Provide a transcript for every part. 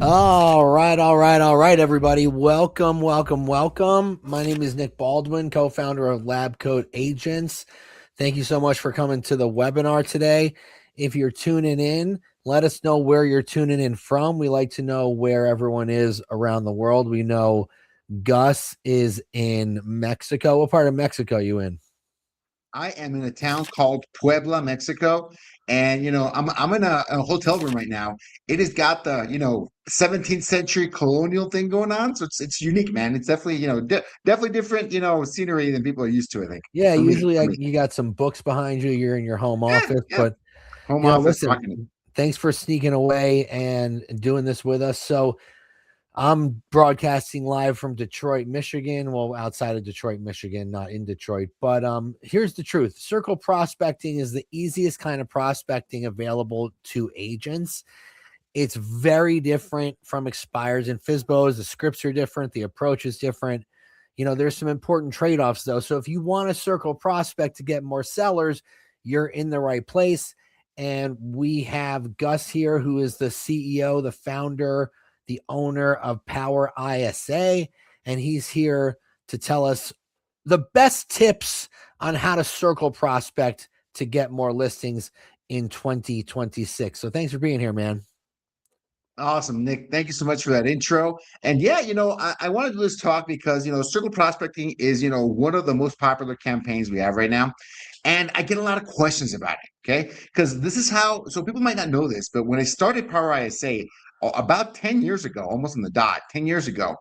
All right, everybody. Welcome. My name is Nick Baldwin, co-founder of LabCoat Agents. Thank you so much for coming to the webinar today. If you're tuning in, let us know where you're tuning in from. We like to know where everyone is around the world. We know Gus is in Mexico. What part of Mexico are you in? I am in a town called Puebla, Mexico, and I'm in a hotel room right now. It has got the 17th century colonial thing going on, so it's unique, man. It's definitely definitely different scenery than people are used to. I think Yeah, for me, usually for me, you got some books behind you. You're in your home yeah, office, yeah. but Home office listen, rocking it. thanks for sneaking away and doing this with us. So I'm broadcasting live from Detroit, Michigan. Well, outside of Detroit, Michigan, not in Detroit. But here's the truth. Circle prospecting is the easiest kind of prospecting available to agents. It's very different from expires and FSBOs. The scripts are different. The approach is different. There's some important trade-offs, though. So if you want to circle prospect to get more sellers, you're in the right place. And we have Gus here, who is the CEO, the founder, the owner of Power ISA, and he's here to tell us the best tips on how to circle prospect to get more listings in 2026. So thanks for being here, man. Awesome, Nick. Thank you so much for that intro. And yeah, I wanted to do this talk because circle prospecting is one of the most popular campaigns we have right now. And I get a lot of questions about it, okay? Because this is how, so people might not know this, but when I started Power ISA about 10 years ago, almost on the dot, 10 years ago,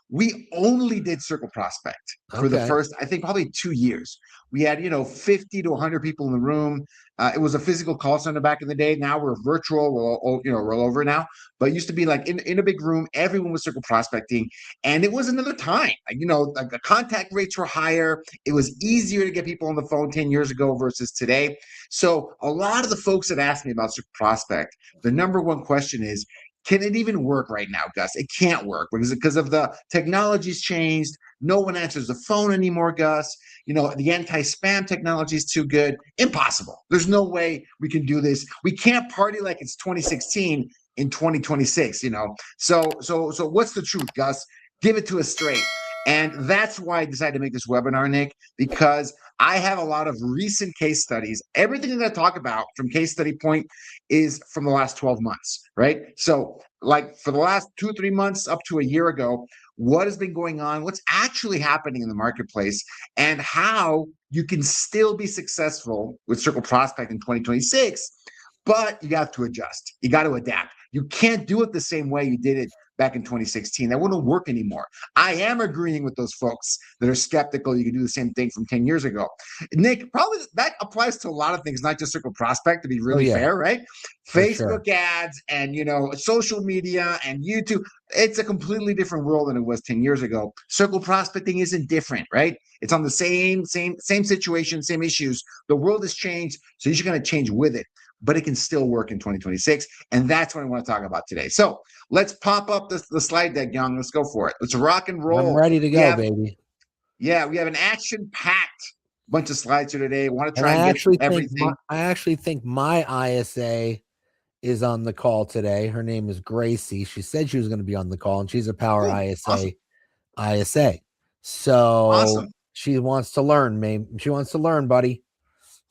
we only did circle prospect for the Okay. first, I think, probably 2 years. We had, 50 to 100 people in the room. It was a physical call center back in the day. Now we're virtual. We're over now. But it used to be like in a big room, everyone was circle prospecting. And it was another time. Like the contact rates were higher. It was easier to get people on the phone 10 years ago versus today. So a lot of the folks that asked me about circle prospect, the number one question is, can it even work right now, Gus? It can't work because of the technology's changed. No one answers the phone anymore, Gus. The anti-spam technology is too good. Impossible. There's no way we can do this. We can't party like it's 2016 in 2026. So what's the truth, Gus? Give it to us straight. And that's why I decided to make this webinar, Nick, because I have a lot of recent case studies. Everything that I talk about from case study point is from the last 12 months, right? So, like for the last 2 or 3 months up to a year ago, what has been going on, what's actually happening in the marketplace, and how you can still be successful with Circle Prospect in 2026, but you have to adjust. You got to adapt. You can't do it the same way you did it back in 2016. That wouldn't work anymore. I am agreeing with those folks that are skeptical you can do the same thing from 10 years ago. Nick, probably that applies to a lot of things, not just Circle Prospect, to be Oh, really yeah, fair, right? for sure. Facebook ads and social media and YouTube. It's a completely different world than it was 10 years ago. Circle prospecting isn't different, right? It's on the same situation, same issues. The world has changed, so you're going to change with it, but it can still work in 2026. And that's what I want to talk about today. So let's pop up the slide deck, Young. Let's go for it. Let's rock and I'm roll. ready to go, baby. We have an action-packed bunch of slides here today. I want to And try and get through everything. I actually think my ISA is on the call today. Her name is Gracie. She said she was going to be on the call, and she's a Power Cool. ISA. ISA. So Awesome. she wants to learn, man. She wants to learn, buddy.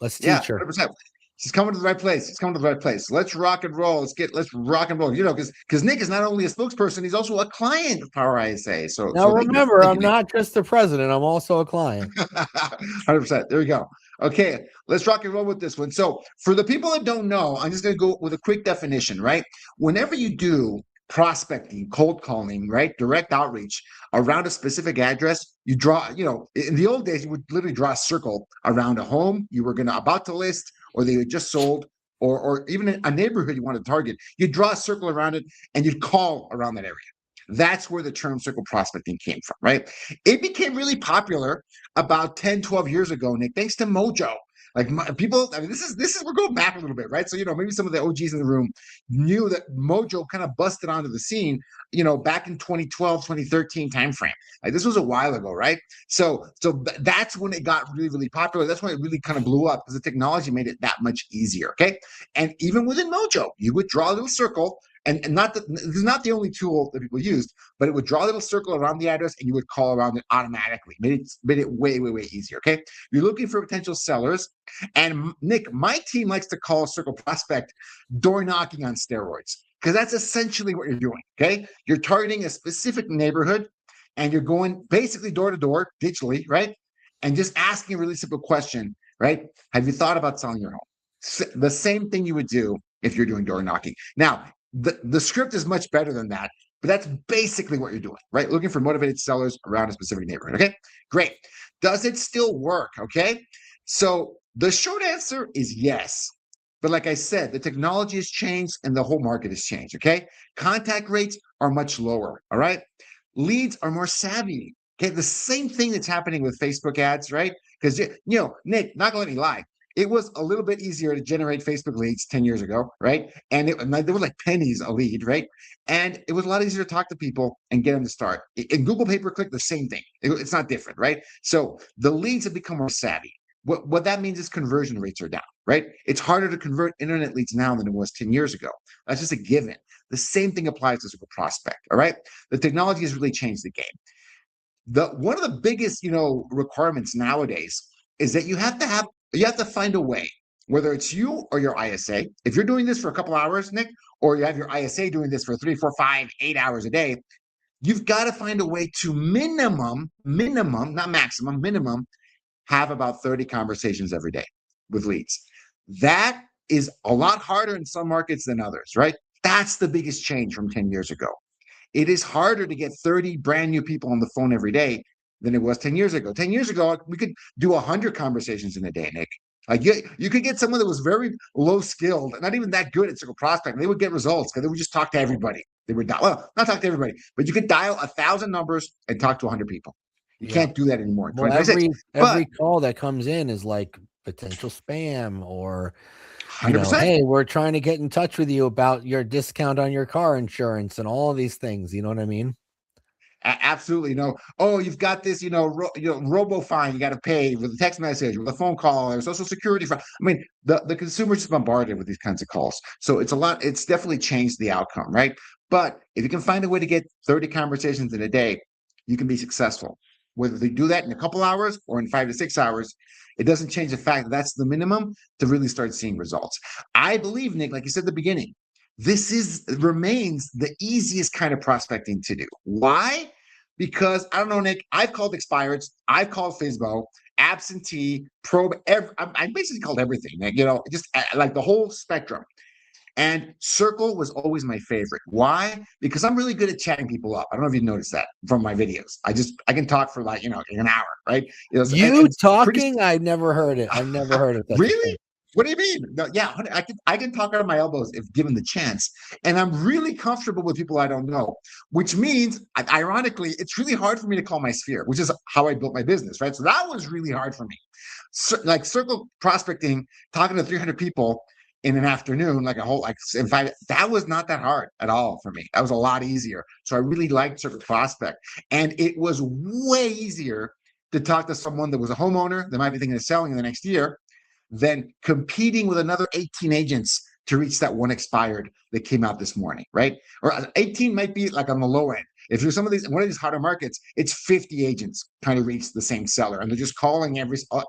Let's teach her. 100%. She's coming to the right place. She's coming to the right place. Let's rock and roll. Let's rock and roll. Because Nick is not only a spokesperson, he's also a client of Power ISA. So Now thank you. remember, Thank you, I'm Nick. not just the president. I'm also a client. 100%. There we go. Okay, let's rock and roll with this one. So for the people that don't know, I'm just going to go with a quick definition, right? Whenever you do prospecting, cold calling, right, direct outreach around a specific address, you draw, in the old days, you would literally draw a circle around a home you were about to list, or they had just sold, or even a neighborhood you want to target. You'd draw a circle around it and you'd call around that area. That's where the term circle prospecting came from, right? It became really popular about 10, 12 years ago, Nick, thanks to Mojo. Like people, I mean, this is we're going back a little bit, right? So maybe some of the OGs in the room knew that Mojo kind of busted onto the scene, back in 2012, 2013 timeframe. Like this was a while ago, right? So that's when it got really, really popular. That's when it really kind of blew up because the technology made it that much easier. Okay, and even within Mojo, you would draw a little circle and not that this is not the only tool that people used, but it would draw a little circle around the address and you would call around it automatically. Made it way, way, way easier. Okay. You're looking for potential sellers. And Nick, my team likes to call Circle Prospect door knocking on steroids, because that's essentially what you're doing. Okay. You're targeting a specific neighborhood and you're going basically door to door digitally, right? And just asking a really simple question, right? Have you thought about selling your home? The same thing you would do if you're doing door knocking. Now, the script is much better than that, but that's basically what you're doing, right? Looking for motivated sellers around a specific neighborhood. Okay, great. Does it still work? Okay, so the short answer is yes. But like I said, the technology has changed and the whole market has changed. Okay, contact rates are much lower. All right, leads are more savvy. Okay, the same thing that's happening with Facebook ads, right? Because Nick, not gonna let me lie, it was a little bit easier to generate Facebook leads 10 years ago, right? And they were like pennies a lead, right? And it was a lot easier to talk to people and get them to start. In Google pay-per-click, the same thing. It's not different, right? So the leads have become more savvy. What that means is conversion rates are down, right? It's harder to convert internet leads now than it was 10 years ago. That's just a given. The same thing applies to Circle Prospect, all right? The technology has really changed the game. One of the biggest, requirements nowadays is that you have to find a way, whether it's you or your ISA. If you're doing this for a couple hours, Nick, or you have your ISA doing this for 3, 4, 5, 8 hours a day, you've got to find a way to minimum, not maximum, minimum, have about 30 conversations every day with leads. That is a lot harder in some markets than others, right? That's the biggest change from 10 years ago. It is harder to get 30 brand new people on the phone every day than it was 10 years ago. 10 years ago, we could do 100 conversations in a day, Nick. Like you could get someone that was very low skilled, not even that good at Circle Prospect. They would get results because they would just talk to everybody. They would not talk to everybody, but you could dial 1,000 numbers and talk to 100 people. You can't do that anymore. Well, every call that comes in is like potential spam or 100%. Hey, we're trying to get in touch with you about your discount on your car insurance and all of these things. You know what I mean? Absolutely. Oh, you've got this, robo fine you got to pay with a text message, with a phone call, or social security fine. I mean, the consumer's just bombarded with these kinds of calls. So it's definitely changed the outcome, right? But if you can find a way to get 30 conversations in a day, you can be successful. Whether they do that in a couple hours or in 5 to 6 hours, it doesn't change the fact that that's the minimum to really start seeing results. I believe, Nick, like you said at the beginning, this remains the easiest kind of prospecting to do. Why? Because I don't know, Nick, I've called expireds, I've called FSBO, absentee, probe, I basically called everything, Nick, just like the whole spectrum. And Circle was always my favorite. Why? Because I'm really good at chatting people up. I don't know if you noticed that from my videos. I can talk for like, an hour, right? Talking? I never heard it. I've never heard it. Really? What do you mean? No, yeah, I can talk out of my elbows if given the chance. And I'm really comfortable with people I don't know, which means, ironically, it's really hard for me to call my sphere, which is how I built my business, right? So that was really hard for me. Like Circle Prospecting, talking to 300 people in an afternoon, in 5, that was not that hard at all for me. That was a lot easier. So I really liked Circle Prospect. And it was way easier to talk to someone that was a homeowner that might be thinking of selling in the next year than competing with another 18 agents to reach that one expired that came out this morning, right? Or 18 might be like on the low end. If you're one of these hotter markets, it's 50 agents trying to reach the same seller, and they're just calling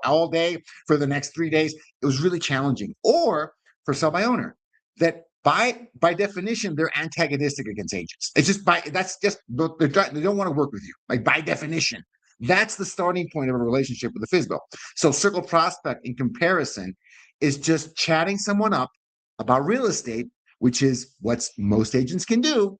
all day for the next 3 days. It was really challenging. Or for sell by owner, that by definition they're antagonistic against agents. It's just they don't want to work with you. Like by definition, that's the starting point of a relationship with a FSBO. So Circle Prospect, in comparison, is just chatting someone up about real estate, which is what most agents can do,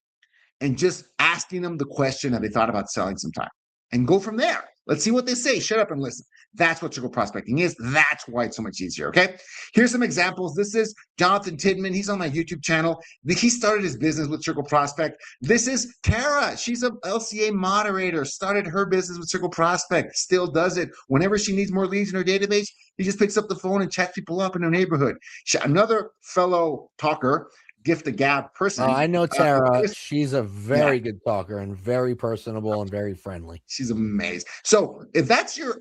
and just asking them the question, have they thought about selling sometime? And go from there. Let's see what they say. Shut up and listen. That's what Circle Prospecting is. That's why it's so much easier, okay? Here's some examples. This is Jonathan Tidman. He's on my YouTube channel. He started his business with Circle Prospect. This is Tara. She's an LCA moderator, started her business with Circle Prospect, still does it. Whenever she needs more leads in her database, she just picks up the phone and chats people up in her neighborhood. Another fellow talker, Gift the Gab person. I know Tara. She's a very good talker and very personable and very friendly. She's amazing. So if that's your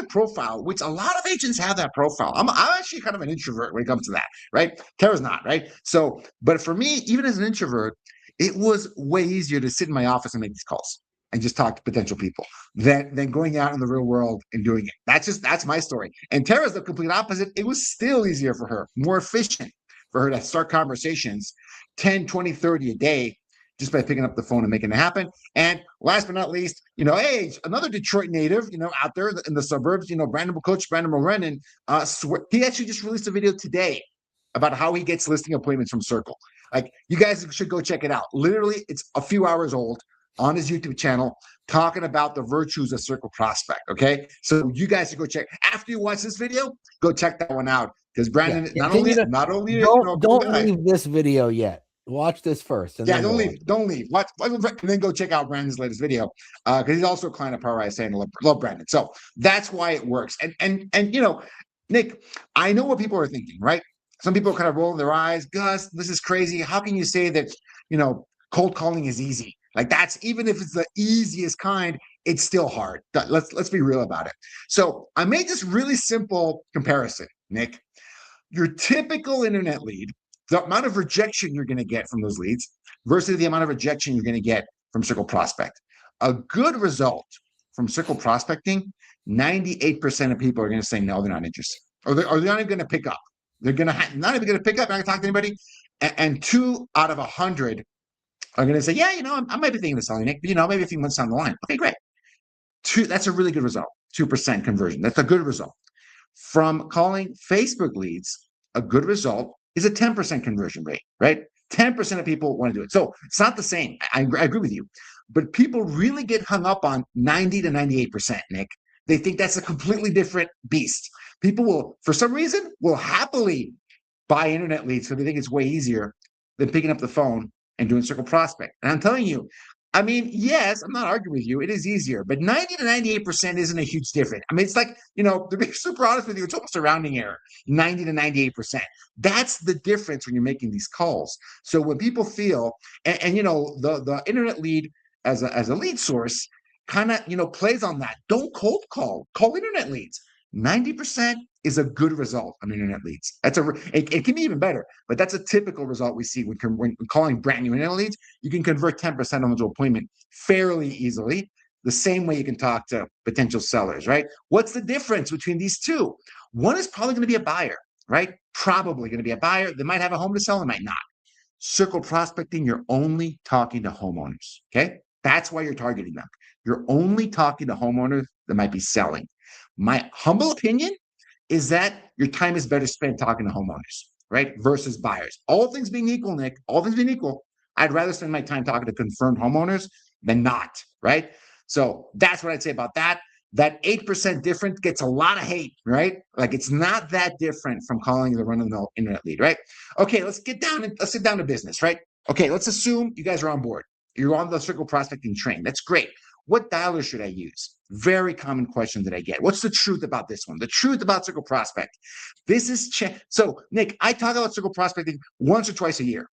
profile, which a lot of agents have that profile. I'm actually kind of an introvert when it comes to that, right? Tara's not, right? So, but for me, even as an introvert, It was way easier to sit in my office and make these calls and just talk to potential people than going out in the real world and doing it. That's my story. And Tara's the complete opposite. It was still easier for her, more efficient for her to start conversations 10, 20, 30 a day just by picking up the phone and making it happen. And last but not least, hey, another Detroit native, out there in the suburbs, Brandon Mulrennan, he actually just released a video today about how he gets listing appointments from Circle. Like, you guys should go check it out. Literally, it's a few hours old on his YouTube channel talking about the virtues of Circle Prospect. Okay. So you guys should go check. After you watch this video, go check that one out. Because Brandon, not only don't leave this video yet. Watch this first. And don't leave. Watch, and then go check out Brandon's latest video. Because he's also a client of Power ISA and love Brandon. So that's why it works. And Nick, I know what people are thinking, right? Some people are kind of rolling their eyes. Gus, this is crazy. How can you say that, cold calling is easy? Like, that's, even if it's the easiest kind, it's still hard. Let's be real about it. So I made this really simple comparison, Nick. Your typical internet lead, the amount of rejection you're going to get from those leads versus the amount of rejection you're going to get from Circle Prospect. A good result from Circle Prospecting, 98% of people are going to say, no, they're not interested. Or they're not even going to pick up. They're going to not even going to pick up, not going to talk to anybody. And 2 out of 100 are going to say, yeah, I might be thinking of selling, Nick, but maybe a few months down the line. Okay, great. That's a really good result. 2% conversion. That's a good result. From calling Facebook leads, a good result is a 10% conversion rate, right? 10% of people want to do it. So it's not the same. I agree with you. But people really get hung up on 90 to 98%, Nick. They think that's a completely different beast. People will, for some reason, will happily buy internet leads because they think it's way easier than picking up the phone and doing Circle Prospect. And I'm telling you, yes, I'm not arguing with you. It is easier, but 90 to 98% isn't a huge difference. It's like, to be super honest with you, it's almost a rounding error, 90 to 98%. That's the difference when you're making these calls. So when people feel, the internet lead as a lead source kind of, plays on that. Don't cold call internet leads. 90% is a good result on internet leads. It can be even better, but that's a typical result we see when calling brand new internet leads. You can convert 10% on the appointment fairly easily, the same way you can talk to potential sellers, right? What's the difference between these two? One is probably going to be a buyer, right? Probably going to be a buyer. They might have a home to sell, they might not. Circle Prospecting, you're only talking to homeowners, okay? That's why you're targeting them. You're only talking to homeowners that might be selling. My humble opinion is that your time is better spent talking to homeowners, right? Versus buyers. All things being equal, Nick, all things being equal, I'd rather spend my time talking to confirmed homeowners than not, right? So that's what I'd say about that. That 8% difference gets a lot of hate, right? Like, it's not that different from calling the run-of-the-mill internet lead, right? Okay, let's sit down to business, right? Okay, let's assume you guys are on board. You're on the Circle Prospecting train. That's great. What dialer should I use? Very common question that I get. What's the truth about this one? The truth about Circle Prospect. This is so, Nick, I talk about Circle Prospecting once or twice a year.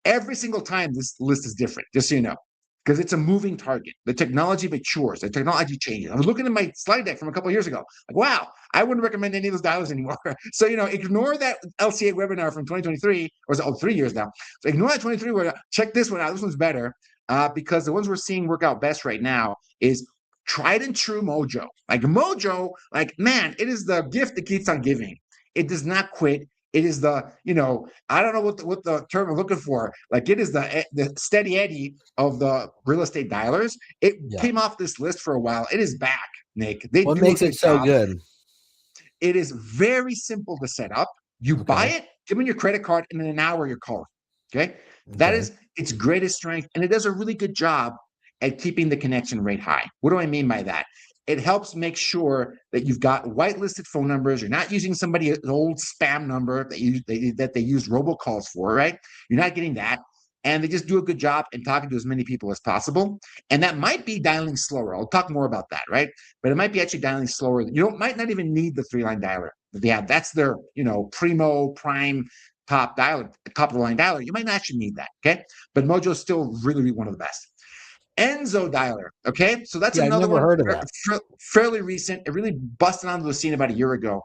Every single time this list is different, just so you know, because it's a moving target. The technology matures. The technology changes. I was looking at my slide deck from a couple of years ago. Like, wow, I wouldn't recommend any of those dialers anymore. So, ignore that LCA webinar from 2023, or 3 years now. So ignore that 23 webinar. Check this one out. This one's better. Because the ones we're seeing work out best right now is tried and true Mojo. Like Mojo, man, it is the gift that keeps on giving. It does not quit. It is the, I don't know what the term I'm looking for. Like, it is the steady Eddie of the real estate dialers. It came off this list for a while. It is back, Nick. What makes it so good? It is very simple to set up. You buy it, give me your credit card, and in an hour you're calling. Okay. That is its greatest strength, and it does a really good job at keeping the connection rate high. What do I mean by that? It helps make sure that you've got whitelisted phone numbers. You're not using somebody's old spam number that they use robocalls for, right? You're not getting that. And they just do a good job in talking to as many people as possible. And that might be dialing slower. I'll talk more about that, right? But it might be actually dialing slower. You might not even need the 3-line dialer that they have. That's their, prime top dialer, top of the line dialer. You might not actually need that, okay? But Mojo is still really one of the best. Enzo dialer, okay? So that's another one. Heard of that. Fairly recent. It really busted onto the scene about a year ago.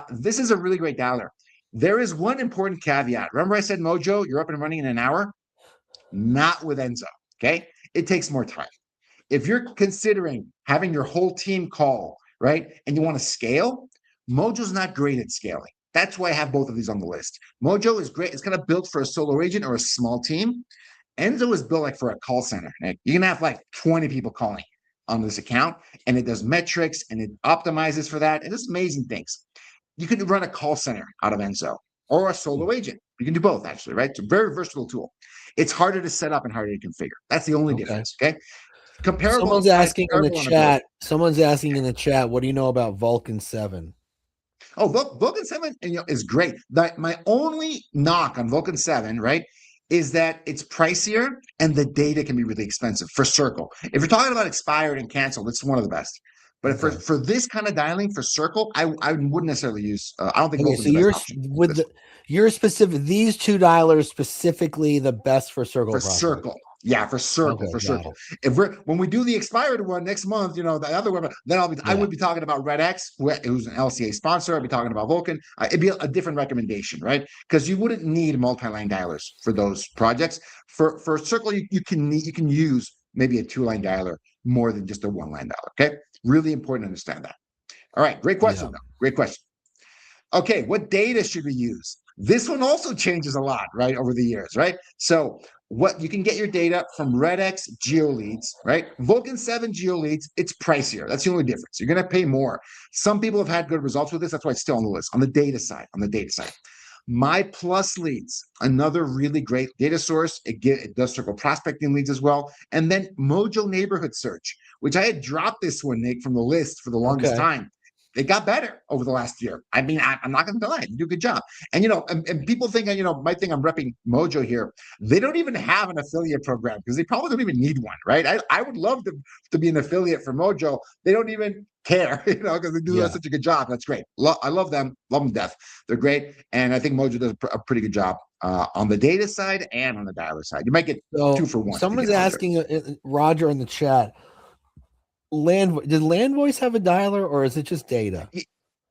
This is a really great dialer. There is one important caveat. Remember I said Mojo, you're up and running in an hour? Not with Enzo. Okay. It takes more time. If you're considering having your whole team call, right, and you want to scale, Mojo's not great at scaling. That's why I have both of these on the list. Mojo is great. It's kind of built for a solo agent or a small team. Enzo is built like for a call center. Right? You can have like 20 people calling on this account, and it does metrics and it optimizes for that. It does amazing things. You can run a call center out of Enzo or a solo agent. You can do both, actually, right? It's a very versatile tool. It's harder to set up and harder to configure. That's the only difference. Okay. Comparable. Someone's asking in the comparable chat. Someone's asking in the chat, what do you know about Vulcan 7? Oh, Vulcan 7 is great. My only knock on Vulcan 7, right, is that it's pricier and the data can be really expensive for Circle. If you're talking about expired and canceled, it's one of the best. But for this kind of dialing for Circle, I wouldn't necessarily use. I don't think. Okay, so you're with your specific these $2 specifically the best for Circle. For Circle. Yeah, for Circle, for Circle. If when we do the expired one next month, the other one, then I would be talking about RedX, who's an LCA sponsor. I'd be talking about Vulcan. It'd be a different recommendation, right? Because you wouldn't need multi-line dialers for those projects. For Circle, you can use maybe a 2-line dialer more than just a 1-line dialer. Okay, really important to understand that. All right, great question though. Great question. Okay, what data should we use? This one also changes a lot, right, over the years, right? So what you can get your data from RedX Geoleads, right? Vulcan 7 Geoleads, it's pricier. That's the only difference. You're going to pay more. Some people have had good results with this. That's why it's still on the list. On the data side, My Plus Leads, another really great data source. It does Circle prospecting leads as well. And then Mojo Neighborhood Search, which I had dropped this one, Nick, from the list for the longest time. It got better over the last year. I mean, I'm not going to lie, you do a good job. And, and people think, might think I'm repping Mojo here. They don't even have an affiliate program because they probably don't even need one, right? I would love to be an affiliate for Mojo. They don't even care, because they do such a good job. That's great. I love them to death. They're great. And I think Mojo does a pretty good job on the data side and on the dialer side. You might get 2 for 1. Someone's asking Roger in the chat, does Land Voice have a dialer or is it just data?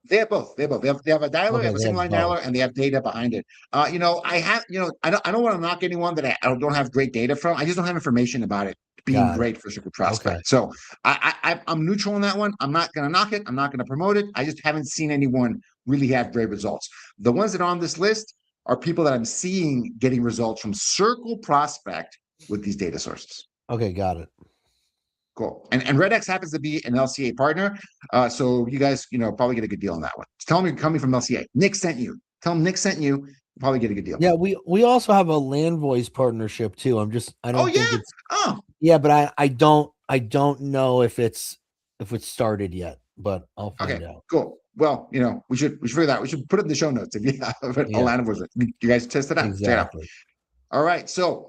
They have both. They have a dialer, they have a single line dialer, and they have data behind it. I don't want to knock anyone that I don't have great data from. I just don't have information about it being great for Circle Prospect. So I'm neutral on that one. I'm not going to knock it. I'm not going to promote it. I just haven't seen anyone really have great results. The ones that are on this list are people that I'm seeing getting results from Circle Prospect with these data sources. Okay, got it. Cool. And RedX happens to be an LCA partner. So you guys, probably get a good deal on that one. Just tell them you're coming from LCA. Nick sent you. Tell them Nick sent you. You'll probably get a good deal. Yeah, we also have a Land Voice partnership too. I don't think it's but I don't know if it's started yet, but I'll find out. Cool. Well, we should figure that out. We should put it in the show notes if you have a Land Voice. You guys test it out. Exactly. All right. So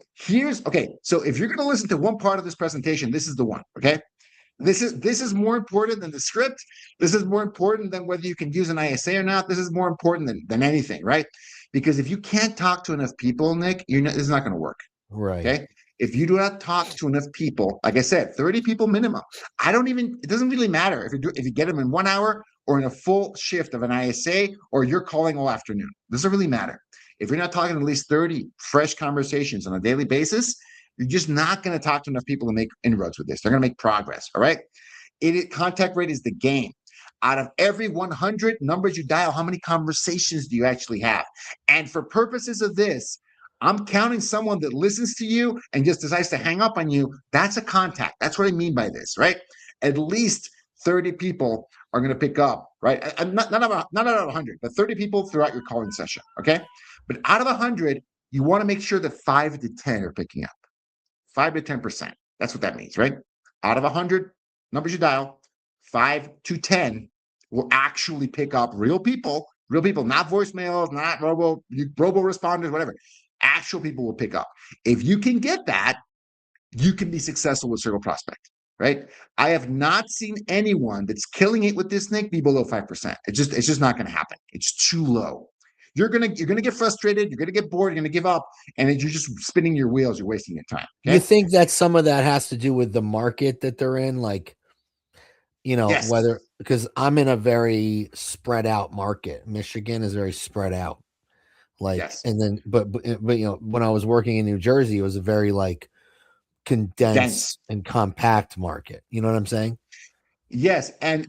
So if you're going to listen to one part of this presentation, this is the one. Okay. This is more important than the script. This is more important than whether you can use an ISA or not. This is more important than anything, right? Because if you can't talk to enough people, Nick, this is not going to work. Right. Okay. If you do not talk to enough people, like I said, 30 people minimum. It doesn't really matter if you get them in 1 hour or in a full shift of an ISA or you're calling all afternoon. It doesn't really matter. If you're not talking at least 30 fresh conversations on a daily basis, you're just not going to talk to enough people to make inroads with this. They're going to make progress. All right. Contact rate is the game. Out of every 100 numbers you dial, how many conversations do you actually have? And for purposes of this, I'm counting someone that listens to you and just decides to hang up on you. That's a contact. That's what I mean by this, right? At least 30 people are going to pick up, right? Not out of 100, but 30 people throughout your calling session. Okay. But out of 100, you want to make sure that 5 to 10 are picking up. 5 to 10%. That's what that means, right? Out of 100 numbers you dial, 5 to 10 will actually pick up real people, not voicemails, not robo responders, whatever. Actual people will pick up. If you can get that, you can be successful with Circle Prospect, right? I have not seen anyone that's killing it with this, Nick, be below 5%. It's just not going to happen. It's too low. You're gonna get frustrated. You're gonna get bored. You're gonna give up, and you're just spinning your wheels. You're wasting your time. Okay? You think that some of that has to do with the market that they're in, whether because I'm in a very spread out market. Michigan is very spread out. Like, Yes. and then, but when I was working in New Jersey, it was a very like condensed Dense. and compact market. You know what I'm saying? Yes, and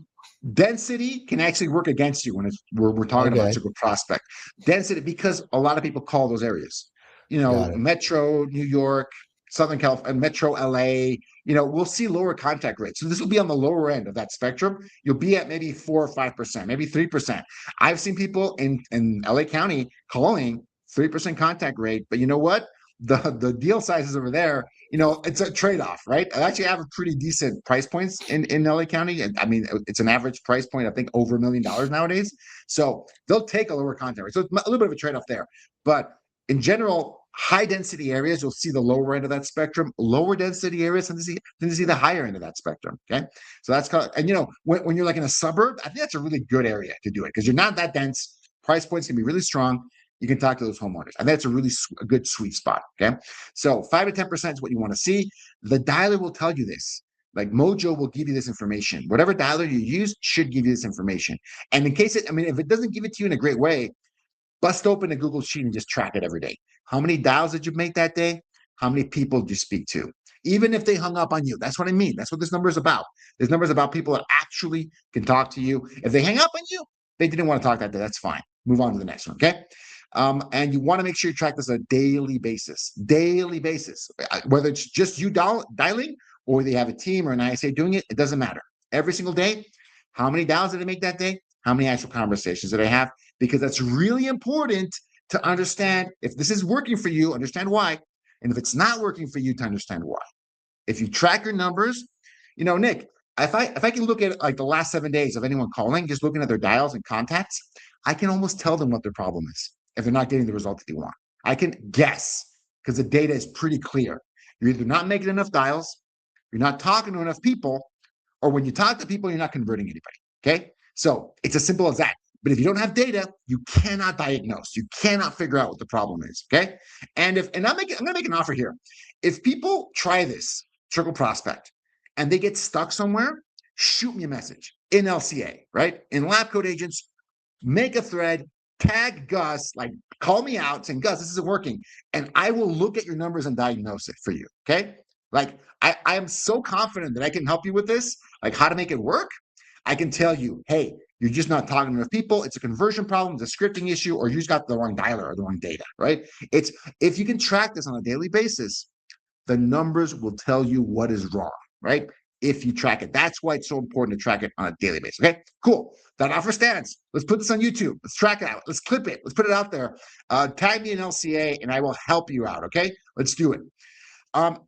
density can actually work against you when we're talking about Okay, single prospect. Density, because a lot of people call those areas, got it. Metro New York, Southern California, Metro LA. We'll see lower contact rates. So this will be on the lower end of that spectrum. You'll be at maybe 4 or 5%, maybe 3%. I've seen people in LA County calling 3% contact rate, but you know what? The deal sizes over there, it's a trade-off, right? I actually have a pretty decent price points in LA County. I mean, it's an average price point, I think, over $1 million nowadays. So they'll take a lower content rate. So it's a little bit of a trade-off there. But in general, high density areas, you'll see the lower end of that spectrum. Lower density areas tend to see the higher end of that spectrum. Okay. So that's kind of, and when you're like in a suburb, I think that's a really good area to do it because you're not that dense. Price points can be really strong. You can talk to those homeowners. And that's a really good sweet spot. Okay. So 5 to 10% is what you want to see. The dialer will tell you this. Like Mojo will give you this information. Whatever dialer you use should give you this information. And in case if it doesn't give it to you in a great way, bust open a Google Sheet and just track it every day. How many dials did you make that day? How many people did you speak to? Even if they hung up on you, that's what I mean. That's what this number is about. This number is about people that actually can talk to you. If they hang up on you, they didn't want to talk that day. That's fine. Move on to the next one. Okay. And you want to make sure you track this on a daily basis. Daily basis. Whether it's just you dialing or they have a team or an ISA doing it, it doesn't matter. Every single day, how many dials did I make that day? How many actual conversations did I have? Because that's really important to understand if this is working for you, understand why. And if it's not working for you, to understand why. If you track your numbers, Nick, if I can look at like the last 7 days of anyone calling, just looking at their dials and contacts, I can almost tell them what their problem is if they're not getting the result that they want. I can guess because the data is pretty clear. You're either not making enough dials, you're not talking to enough people, or when you talk to people, you're not converting anybody. Okay. So it's as simple as that. But if you don't have data, you cannot diagnose. You cannot figure out what the problem is. Okay. And I'm going to make an offer here. If people try this trickle prospect and they get stuck somewhere, shoot me a message in LCA, right? In LabCoat Agents, make a thread, tag Gus, like call me out saying, Gus, this isn't working. And I will look at your numbers and diagnose it for you. Okay. Like I am so confident that I can help you with this, like how to make it work. I can tell you, hey, you're just not talking to enough people. It's a conversion problem, it's a scripting issue, or you just got the wrong dialer or the wrong data, right? It's if you can track this on a daily basis, the numbers will tell you what is wrong, right? If you track it. That's why it's so important to track it on a daily basis. Okay, cool. That offer stands. Let's put this on YouTube. Let's track it out. Let's clip it. Let's put it out there. Tag me in LCA and I will help you out. Okay, let's do it.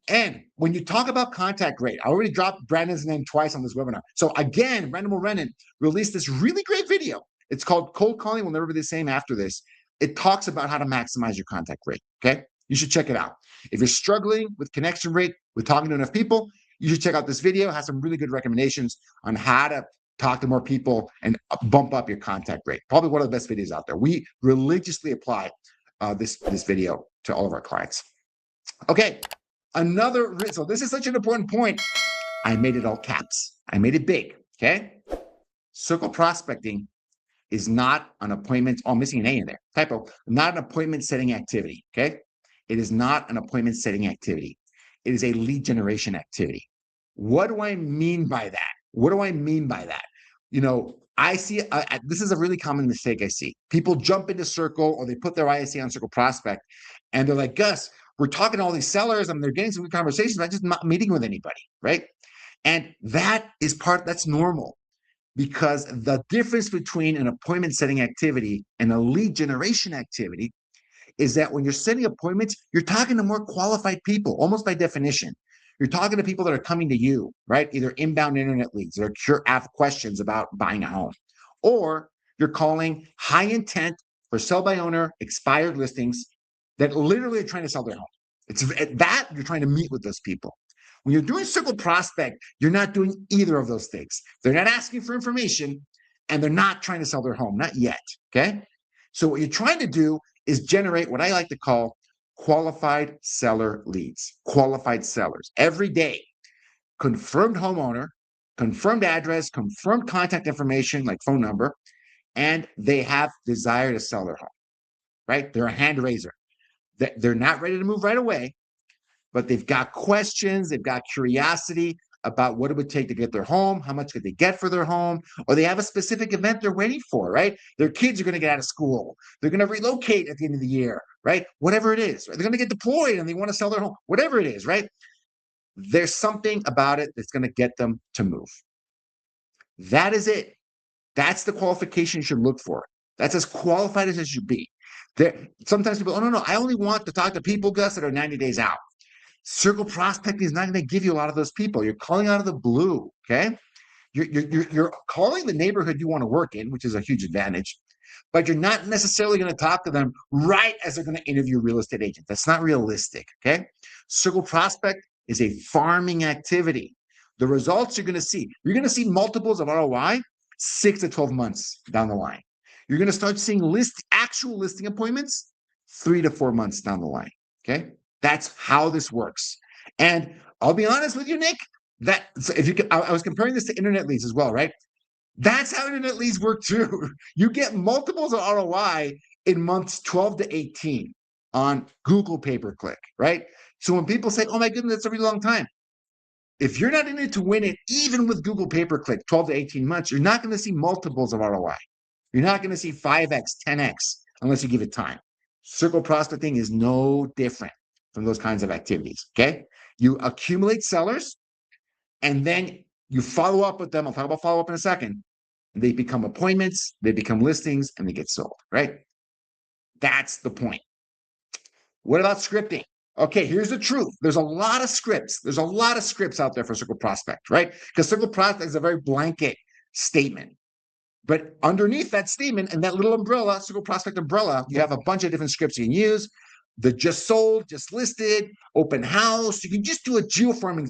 And when you talk about contact rate, I already dropped Brandon's name twice on this webinar. So again, Brandon Morenin released this really great video. It's called Cold Calling Will Never Be the Same After This. It talks about how to maximize your contact rate. Okay. You should check it out. If you're struggling with connection rate, with talking to enough people, you should check out this video. It has some really good recommendations on how to talk to more people and bump up your contact rate. Probably one of the best videos out there. We religiously apply this video to all of our clients. Okay. So this is such an important point. I made it all caps. I made it big. Okay. Circle prospecting is not an appointment. Oh, I'm missing an A in there. Typo. Not an appointment setting activity. Okay. It is not an appointment setting activity. It is a lead generation activity. What do I mean by that? What do I mean by that? I see this is a really common mistake I see. People jump into Circle or they put their ISA on Circle Prospect and they're like, Gus, we're talking to all these sellers and they're getting some good conversations, but I'm just not meeting with anybody, right? And that's normal because the difference between an appointment setting activity and a lead generation activity is that when you're setting appointments, you're talking to more qualified people, almost by definition. You're talking to people that are coming to you, right? Either inbound internet leads that have questions about buying a home, or you're calling high intent for sell by owner expired listings that literally are trying to sell their home. It's that you're trying to meet with those people. When you're doing Circle Prospect, you're not doing either of those things. They're not asking for information and they're not trying to sell their home, not yet. Okay. So what you're trying to do is generate what I like to call qualified seller leads, qualified sellers every day, confirmed homeowner, confirmed address, confirmed contact information like phone number, and they have desire to sell their home. right? They're a hand raiser. They're not ready to move right away, but they've got questions, they've got curiosity about what it would take to get their home, how much could they get for their home, or they have a specific event they're waiting for, right? Their kids are going to get out of school. They're going to relocate at the end of the year, right? Whatever it is, right? They're going to get deployed and they want to sell their home, whatever it is, right? There's something about it that's going to get them to move. That is it. That's the qualification you should look for. That's as qualified as it should be. Sometimes people, oh, no, I only want to talk to people, Gus, that are 90 days out. Circle prospecting is not going to give you a lot of those people. You're calling out of the blue, okay? You're calling the neighborhood you want to work in, which is a huge advantage, but you're not necessarily going to talk to them right as they're going to interview real estate agents. That's not realistic, okay? Circle prospect is a farming activity. The results you're going to see multiples of ROI 6 to 12 months down the line. You're going to start seeing actual listing appointments 3 to 4 months down the line, okay? That's how this works. And I'll be honest with you, Nick, I was comparing this to internet leads as well, right? That's how internet leads work too. You get multiples of ROI in months 12 to 18 on Google pay-per-click, right? So when people say, oh my goodness, that's a really long time. If you're not in it to win it, even with Google pay-per-click, 12 to 18 months, you're not going to see multiples of ROI. You're not going to see 5x, 10x, unless you give it time. Circle prospecting is no different from those kinds of activities, okay? You accumulate sellers, and then you follow up with them. I'll talk about follow-up in a second. They become appointments, they become listings, and they get sold, right? That's the point. What about scripting? Okay, here's the truth. There's a lot of scripts. There's a lot of scripts out there for Circle Prospect, right? Because Circle Prospect is a very blanket statement. But underneath that statement and that little umbrella, Circle Prospect umbrella, you have a bunch of different scripts you can use. The just sold, just listed, open house. You can just do a geofarming.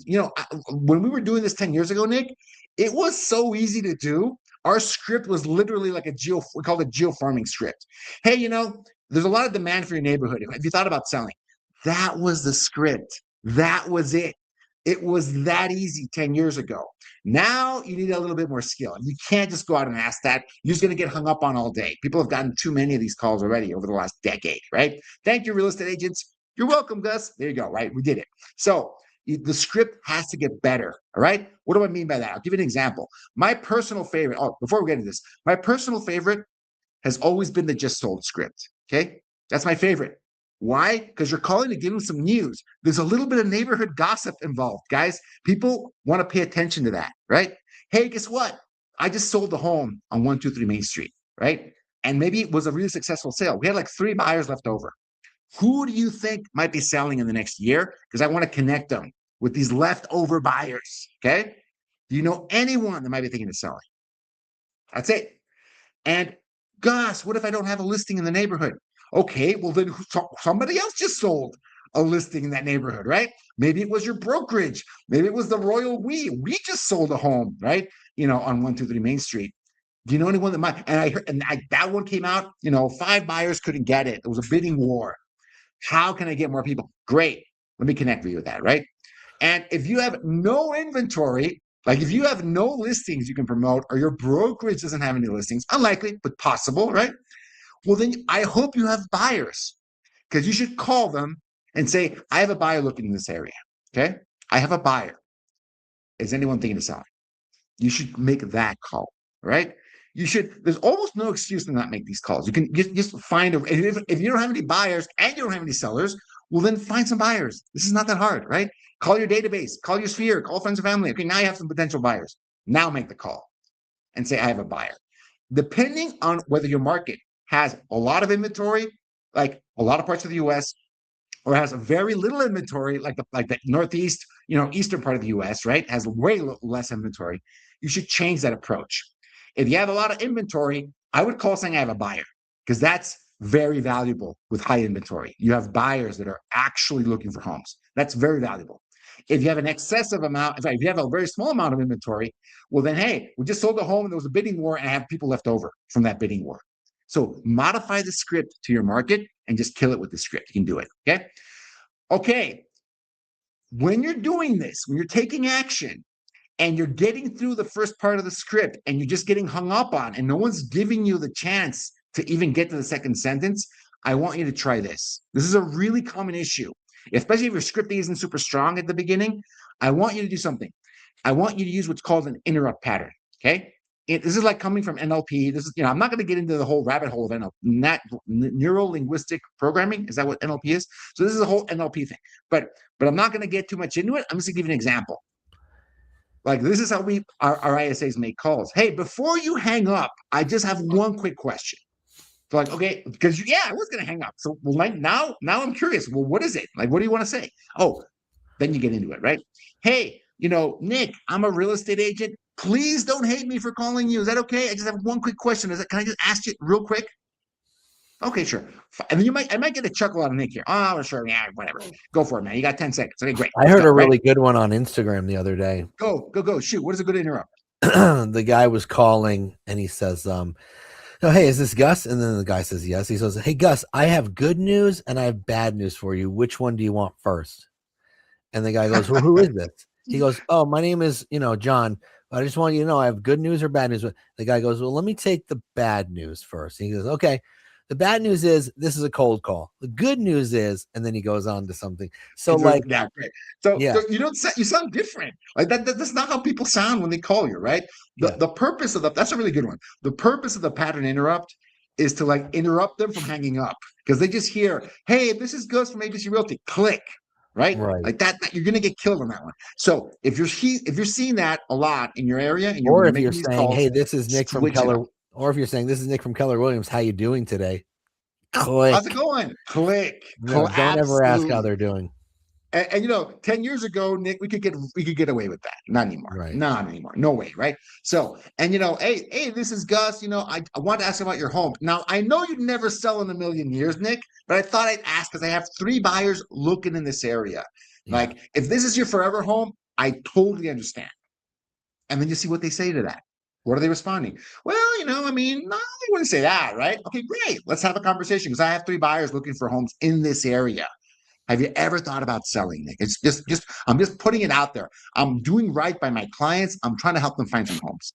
When we were doing this 10 years ago, Nick, it was so easy to do. Our script was literally like we called it geofarming script. Hey, there's a lot of demand for your neighborhood. If you thought about selling, that was the script. That was it. It was that easy 10 years ago. Now you need a little bit more skill. You can't just go out and ask that. You're just going to get hung up on all day. People have gotten too many of these calls already over the last decade, right? Thank you, real estate agents. You're welcome, Gus. There you go, right? We did it. So the script has to get better, all right? What do I mean by that? I'll give you an example. My personal favorite, before we get into this, my personal favorite has always been the just sold script, okay? That's my favorite. Why? Because you're calling to give them some news. There's a little bit of neighborhood gossip involved, guys. People want to pay attention to that, right? Hey, guess what? I just sold a home on 123 Main Street, right? And maybe it was a really successful sale. We had like 3 buyers left over. Who do you think might be selling in the next year? Because I want to connect them with these leftover buyers, okay? Do you know anyone that might be thinking of selling? That's it. And Gus, what if I don't have a listing in the neighborhood? Okay, well then somebody else just sold a listing in that neighborhood, right? Maybe it was your brokerage. Maybe it was the Royal We. We just sold a home, right? On 123 Main Street. Do you know anyone that might? And I heard, that one came out. 5 buyers couldn't get it. It was a bidding war. How can I get more people? Great. Let me connect with you with that, right? And if you have no inventory, like if you have no listings you can promote, or your brokerage doesn't have any listings, unlikely, but possible, right? Well, then I hope you have buyers, because you should call them and say, I have a buyer looking in this area. Okay. I have a buyer. Is anyone thinking of selling? You should make that call, right? There's almost no excuse to not make these calls. You can just find if you don't have any buyers and you don't have any sellers, well, then find some buyers. This is not that hard, right? Call your database, call your sphere, call friends and family. Okay, now you have some potential buyers. Now make the call and say, I have a buyer. Depending on whether your market has a lot of inventory, like a lot of parts of the US, or has very little inventory, like the Northeast, eastern part of the US, right? Has way less inventory. You should change that approach. If you have a lot of inventory, I would call saying I have a buyer, because that's very valuable with high inventory. You have buyers that are actually looking for homes. That's very valuable. If you have an excessive amount, in fact, if you have a very small amount of inventory, well then, hey, we just sold a home and there was a bidding war and I have people left over from that bidding war. So modify the script to your market and just kill it with the script. You can do it, okay? Okay, when you're doing this, when you're taking action and you're getting through the first part of the script and you're just getting hung up on and no one's giving you the chance to even get to the second sentence, I want you to try this. This is a really common issue, especially if your scripting isn't super strong at the beginning. I want you to do something. I want you to use what's called an interrupt pattern. Okay. This is like coming from NLP. This is, I'm not going to get into the whole rabbit hole of NLP, neuro linguistic programming. Is that what NLP is? So this is a whole NLP thing, but I'm not going to get too much into it. I'm just going to give you an example. Like, this is how our ISAs make calls. Hey, before you hang up, I just have one quick question. So like, okay, because I was going to hang up. So like now I'm curious. Well, what is it? Like, what do you want to say? Oh, then you get into it, right? Hey, Nick, I'm a real estate agent. Please don't hate me for calling you. Is that okay? I just have one quick question. Can I just ask you real quick? Okay, sure. And then I might get a chuckle out of Nick here. Oh, sure. Yeah, whatever. Go for it, man. You got 10 seconds. Okay, great. I heard a really good one on Instagram the other day. Go. Shoot. What is a good interrupt? The guy was calling and he says, oh, hey, is this Gus? And then the guy says, yes. He says, hey, Gus, I have good news and I have bad news for you. Which one do you want first? And the guy goes, well, who is this? He goes, oh, my name is, John. I just want you to know I have good news or bad news. The guy goes, well, let me take the bad news first. He goes, okay. The bad news is this is a cold call. The good news is, and then he goes on to something. So like, yeah, great. So you sound different. Like that's not how people sound when they call you, right? The purpose of that's a really good one. The purpose of the pattern interrupt is to like interrupt them from hanging up because they just hear, hey, this is Gus from ABC Realty. Click. Right? Like that you're going to get killed on that one. So if you're seeing that a lot in your area, and or if you're saying, calls, hey, this is Nick from Keller, or if you're saying this is Nick from Keller Williams, how you doing today? Click. How's it going? Click. No, don't ever ask how they're doing. And 10 years ago, Nick, we could get away with that. Not anymore. Right. Not anymore. No way. Right. So, and hey, this is Gus. I want to ask about your home. Now, I know you'd never sell in a million years, Nick, but I thought I'd ask because I have 3 buyers looking in this area. Yeah. Like, if this is your forever home, I totally understand. And then you see what they say to that. What are they responding? Well, no, they wouldn't say that, right? Okay, great. Let's have a conversation because I have 3 buyers looking for homes in this area. Have you ever thought about selling, Nick? It's just I'm just putting it out there. I'm doing right by my clients. I'm trying to help them find some homes.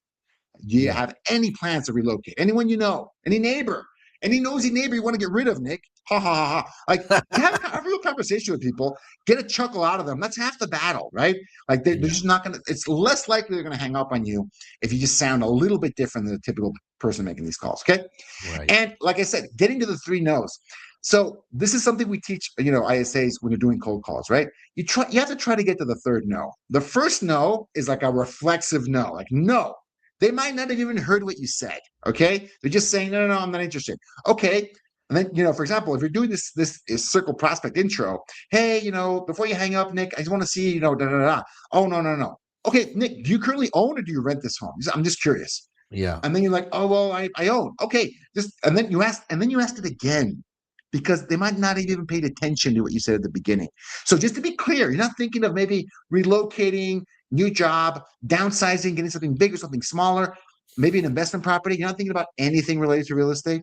Do you have any plans to relocate? Anyone you know? Any neighbor? Any nosy neighbor you want to get rid of, Nick? Ha ha ha ha. Like, have a real conversation with people. Get a chuckle out of them. That's half the battle, right? Like they're just not going to, it's less likely they're going to hang up on you if you just sound a little bit different than the typical person making these calls, okay? Right. And like I said, getting to the 3 no's. So this is something we teach, ISAs when you're doing cold calls, right? You have to try to get to the 3rd no. The first no is like a reflexive no, like no. They might not have even heard what you said, okay? They're just saying, no, I'm not interested. Okay. And then, for example, if you're doing this circle prospect intro, hey, before you hang up, Nick, I just want to see, da, da, da. Oh, no. Okay, Nick, do you currently own or do you rent this home? I'm just curious. Yeah. And then you're like, oh, well, I own. Okay. And then you asked it again, because they might not have even paid attention to what you said at the beginning. So just to be clear, you're not thinking of maybe relocating, new job, downsizing, getting something bigger, something smaller, maybe an investment property. You're not thinking about anything related to real estate.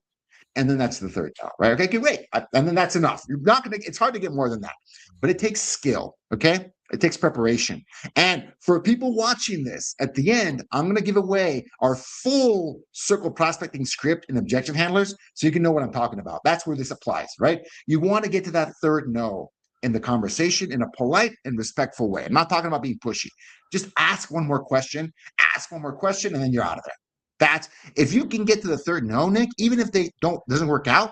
And then that's the 3rd job, right? Okay, great. And then that's enough. You're not going to, it's hard to get more than that, but it takes skill. Okay. It takes preparation. And for people watching this, at the end, I'm going to give away our full circle prospecting script and objection handlers so you can know what I'm talking about. That's where this applies, right? You want to get to that 3rd no in the conversation in a polite and respectful way. I'm not talking about being pushy. Just ask one more question, and then you're out of there. That's, if you can get to the 3rd no, Nick, even if they doesn't work out,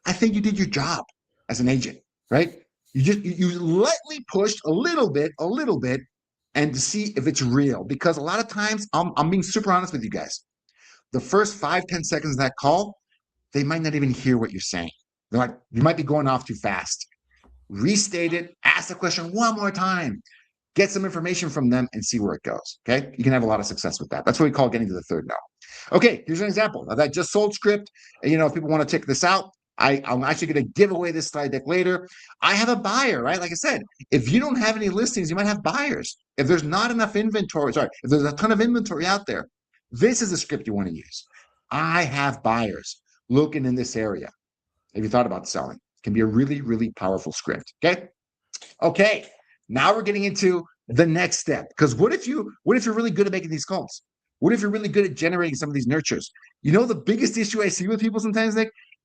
I think you did your job as an agent, right? You lightly pushed a little bit, and to see if it's real. Because a lot of times, I'm being super honest with you guys. The first 5-10 seconds of that call, they might not even hear what you're saying. They're like, you might be going off too fast. Restate it, ask the question one more time, get some information from them and see where it goes. Okay. You can have a lot of success with that. That's what we call getting to the 3rd no. Okay. Here's an example of that just sold script. If people want to check this out, I'm actually going to give away this slide deck later. I have a buyer, right? Like I said, if you don't have any listings, you might have buyers. If there's not enough inventory, if there's a ton of inventory out there, this is a script you want to use. I have buyers looking in this area. Have you thought about selling? It can be a really, really powerful script. Okay. Now we're getting into the next step. Because what if you're really good at making these calls? What if you're really good at generating some of these nurtures? The biggest issue I see with people sometimes, Nick,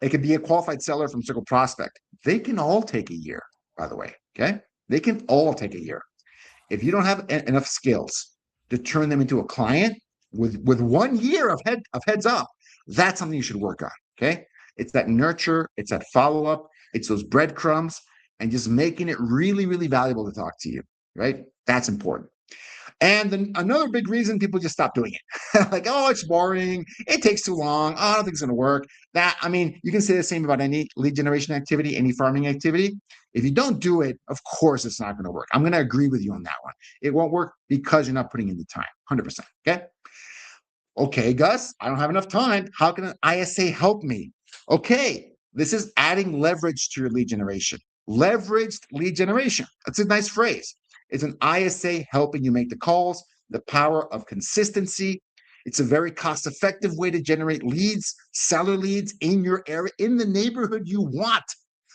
It could be a qualified seller from Circle Prospect. They can all take a year, by the way. Okay. They can all take a year. If you don't have enough skills to turn them into a client with 1 year of heads up, that's something you should work on. Okay. It's that nurture, it's that follow-up, it's those breadcrumbs, and just making it really, really valuable to talk to you. Right. That's important. And then another big reason people just stop doing it. Like, oh, it's boring. It takes too long. Oh, I don't think it's going to work. I mean, you can say the same about any lead generation activity, any farming activity. If you don't do it, of course, it's not going to work. I'm going to agree with you on that one. It won't work because you're not putting in the time, 100%. Okay. Okay, Gus, I don't have enough time. How can an ISA help me? Okay, this is adding leverage to your lead generation. Leveraged lead generation. That's a nice phrase. It's an ISA helping you make the calls, the power of consistency. It's a very cost-effective way to generate leads, seller leads in your area, in the neighborhood you want.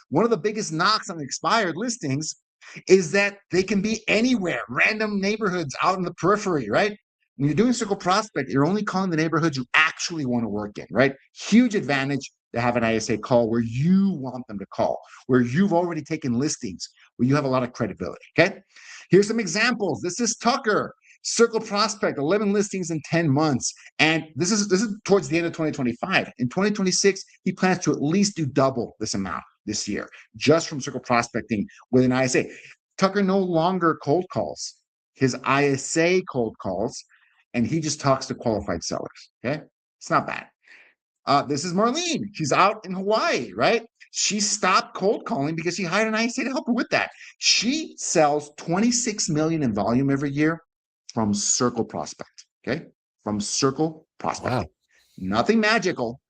One of the biggest knocks on expired listings is that they can be anywhere, random neighborhoods out in the periphery, right? When you're doing Circle Prospect, you're only calling the neighborhoods you actually want to work in, right? Huge advantage to have an ISA call where you want them to call, where you've already taken listings, where you have a lot of credibility, okay? Here's some examples. This is Tucker, Circle Prospect, 11 listings in 10 months. And this is towards the end of 2025. In 2026, he plans to at least do double this amount this year, just from Circle Prospecting with an ISA. Tucker no longer cold calls. His ISA cold calls, and he just talks to qualified sellers, okay? It's not bad. This is Marlene. She's out in Hawaii, right? She stopped cold calling because she hired an ISA to help her with that. She sells 26 million in volume every year from Circle Prospect, okay? From Circle Prospect. Wow. Nothing magical.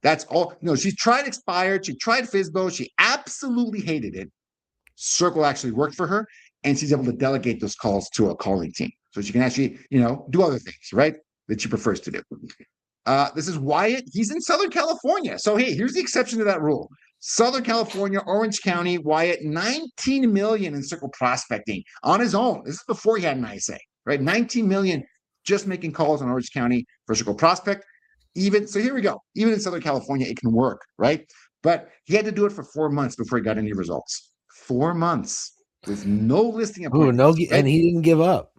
That's all. No, she tried expired. She tried FSBO. She absolutely hated it. Circle actually worked for her, and she's able to delegate those calls to a calling team. So she can actually, do other things, right? That she prefers to do. This is Wyatt. He's in Southern California. So, hey, here's the exception to that rule. Southern California, Orange County, Wyatt, 19 million in Circle Prospecting on his own. This is before he had an ISA, right? 19 million just making calls in Orange County for Circle Prospect. So here we go. Even in Southern California, it can work, right? But he had to do it for 4 months before he got any results. 4 months with no listing appointments. Right? And he didn't give up.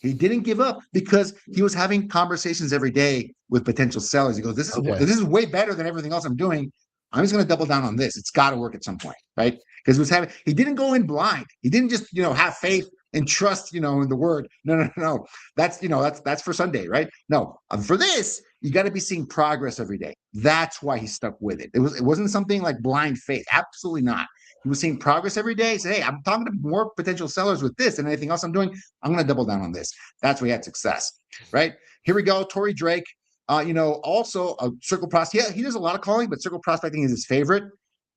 He didn't give up because he was having conversations every day with potential sellers. He goes, this is way better than everything else I'm doing. I'm just going to double down on this. It's got to work at some point, right? Because he didn't go in blind. He didn't just, have faith and trust, in the word. No. That's for Sunday, right? No, for this, you got to be seeing progress every day. That's why he stuck with it. It wasn't something like blind faith. Absolutely not. He was seeing progress every day. He said, hey, I'm talking to more potential sellers with this and anything else I'm doing. I'm going to double down on this. That's where he had success, right? Here we go. Tory Drake, also a Circle Prospect. Yeah, he does a lot of calling, but Circle Prospecting is his favorite.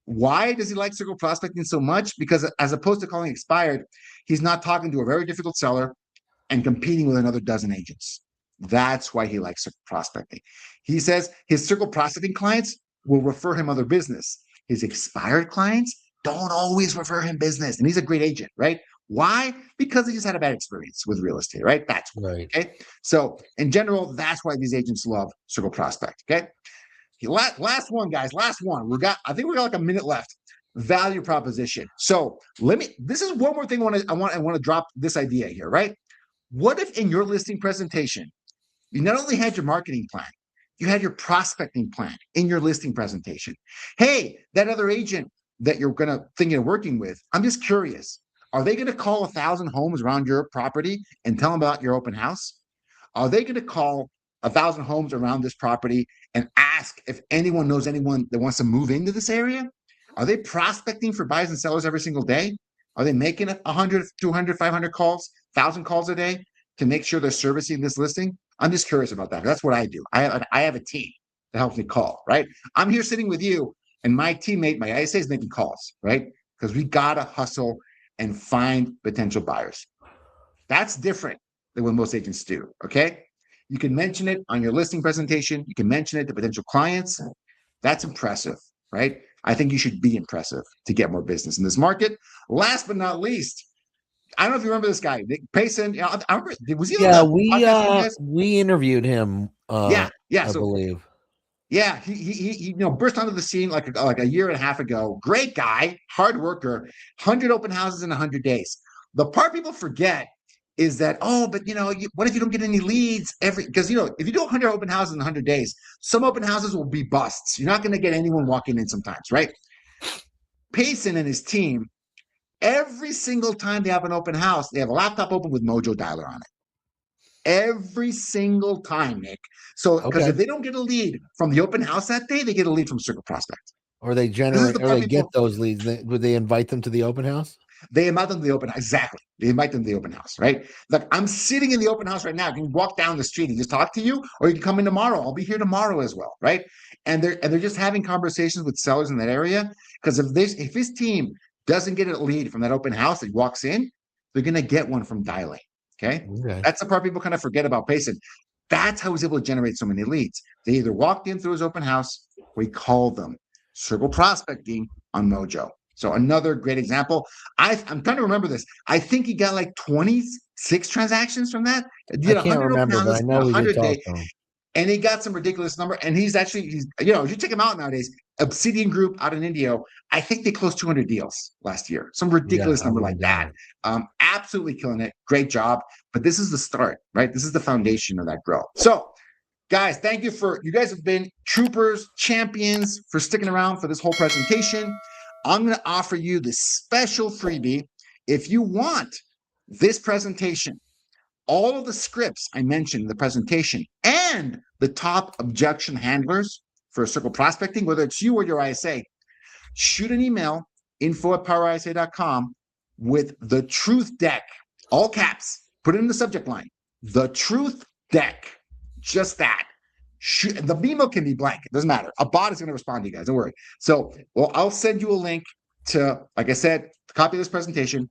Why does he like Circle Prospecting so much? Because as opposed to calling expired, he's not talking to a very difficult seller and competing with another dozen agents. That's why he likes Circle Prospecting. He says his Circle Prospecting clients will refer him other business. His expired clients don't always refer him business. And he's a great agent, right? Why? Because he just had a bad experience with real estate, right? That's right. Okay. So in general, that's why these agents love Circle Prospect. Okay. Last one, guys. Last one. I think we got like a minute left. Value proposition. So this is one more thing I want to drop this idea here, right? What if in your listing presentation, you not only had your marketing plan, you had your prospecting plan in your listing presentation? Hey, that other agent that you're going to think you're working with, I'm just curious. Are they going to call 1,000 homes around your property and tell them about your open house? Are they going to call 1,000 homes around this property and ask if anyone knows anyone that wants to move into this area? Are they prospecting for buyers and sellers every single day? Are they making 100, 200, 500 calls, 1,000 calls a day to make sure they're servicing this listing? I'm just curious about that. That's what I do. I have a team that helps me call, right? I'm here sitting with you, and my teammate, my ISA, is making calls, right? Because we got to hustle and find potential buyers. That's different than what most agents do, okay? You can mention it on your listing presentation. You can mention it to potential clients. That's impressive, right? I think you should be impressive to get more business in this market. Last but not least, I don't know if you remember this guy, Nick Payson. I remember, was he on the podcast with you guys? We interviewed him. Yeah. I believe. Yeah, he burst onto the scene like a year and a half ago. Great guy, hard worker, 100 open houses in 100 days. The part people forget is that, but what if you don't get any leads because if you do 100 open houses in 100 days, some open houses will be busts. You're not going to get anyone walking in sometimes, right? Payson and his team, every single time they have an open house, they have a laptop open with Mojo Dialer on it. Every single time, Nick. So, because if they don't get a lead from the open house that day, they get a lead from Circle Prospect. Or they generate, or they get those leads. Would they invite them to the open house? They invite them to the open house. Exactly. They invite them to the open house, right? Like, I'm sitting in the open house right now. I can walk down the street and just talk to you, or you can come in tomorrow. I'll be here tomorrow as well, right? And they're just having conversations with sellers in that area. Because if his team doesn't get a lead from that open house that walks in, they're gonna get one from dialing. Okay. That's the part people kind of forget about Payson. That's how he's able to generate so many leads. They either walked in through his open house or he called them. Circle prospecting on Mojo. So another great example. I'm trying to remember this. I think he got like 26 transactions from that. I can't remember, but I know we did talk to him. And he got some ridiculous number. And he's you check him out nowadays. Obsidian Group out in Indio, I think they closed 200 deals last year. Some ridiculous number like that. Absolutely killing it. Great job. But this is the start, right? This is the foundation of that growth. So, guys, thank you you guys have been troopers, champions for sticking around for this whole presentation. I'm going to offer you this special freebie. If you want this presentation, all of the scripts I mentioned in the presentation, and the top objection handlers for circle prospecting, whether it's you or your ISA, shoot an email, info@powerisa.com, with the truth deck, all caps, put it in the subject line, the truth deck, just that. The email can be blank. It doesn't matter. A bot is going to respond to you guys. Don't worry. So, I'll send you a link to, like I said, a copy of this presentation,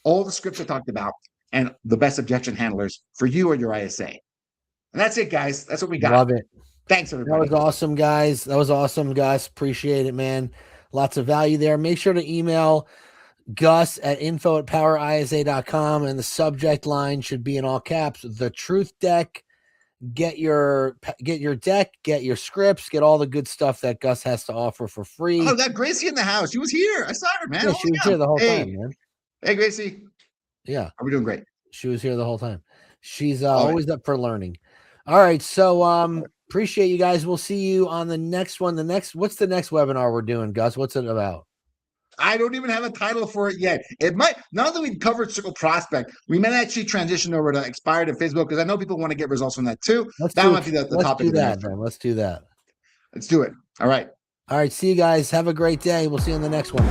all the scripts I talked about, and the best objection handlers for you or your ISA. And that's it, guys. That's what we got. Love it. Thanks, everybody. That was awesome, guys. That was awesome, Gus. Appreciate it, man. Lots of value there. Make sure to email Gus at info@powerisa.com, and the subject line should be in all caps, the truth deck. Get your deck, get your scripts, get all the good stuff that Gus has to offer for free. Oh, got Gracie in the house. She was here. I saw her, man. Yeah, she was here the whole time, man. Hey, Gracie. Yeah. Are we doing great? She was here the whole time. She's always up for learning. All right. So appreciate you guys. We'll see you on the next one. What's the next webinar we're doing, Gus? What's it about? I don't even have a title for it yet. It might, now that we've covered Circle Prospect, we might actually transition over to Expired and Facebook, because I know people want to get results from that too. That might be the topic. Let's do that, then. Let's do that. Let's do it. All right. All right. See you guys. Have a great day. We'll see you in the next one.